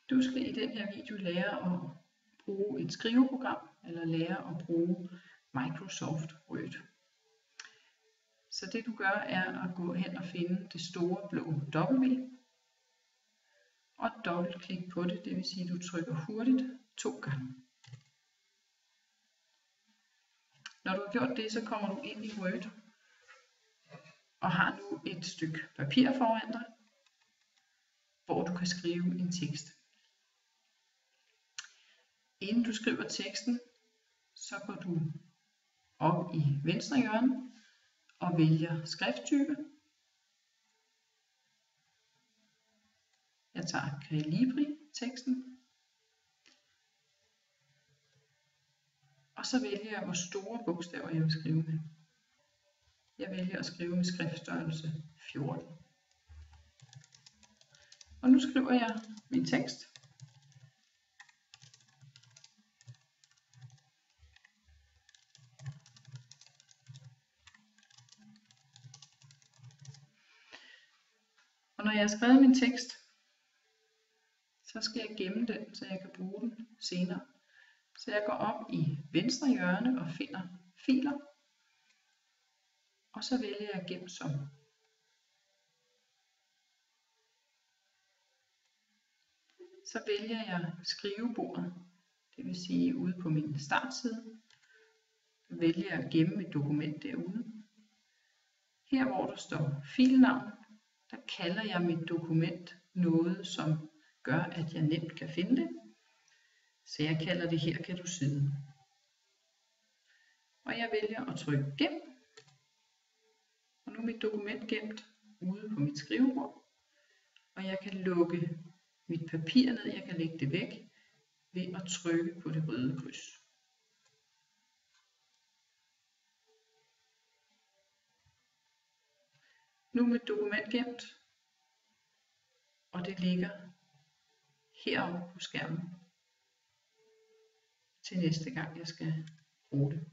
Du skal i den her video lære at bruge et skriveprogram, eller lære at bruge Microsoft Word. Så det du gør er at gå hen og finde det store blå W, og dobbeltklik på det, det vil sige at du trykker hurtigt 2 gange. Når du har gjort det, så kommer du ind i Word og har nu et stykke papir foran dig, hvor du kan skrive en tekst. Inden du skriver teksten, så går du op i venstre hjørne og vælger skrifttype. Jeg tager Calibri teksten. Og så vælger jeg, hvor store bogstaver jeg vil skrive med. Jeg vælger at skrive med skriftstørrelse 14. Og nu skriver jeg min tekst. Og når jeg har skrevet min tekst, så skal jeg gemme den, så jeg kan bruge den senere. Så jeg går op i venstre hjørne og finder filer, og så vælger jeg gem som. Så vælger jeg skrivebordet, det vil sige ude på min startside. Så vælger jeg at gemme mit dokument derude. Her hvor der står filnavn, der kalder jeg mit dokument noget, som gør, at jeg nemt kan finde det. Så jeg kalder det her kan du sidde. Og jeg vælger at trykke gem. Og nu er mit dokument gemt ude på mit skrivebord. Og jeg kan lukke mit papir ned, jeg kan lægge det væk ved at trykke på det røde kryds. Nu er mit dokument gemt, og det ligger heroppe på skærmen til næste gang jeg skal bruge det.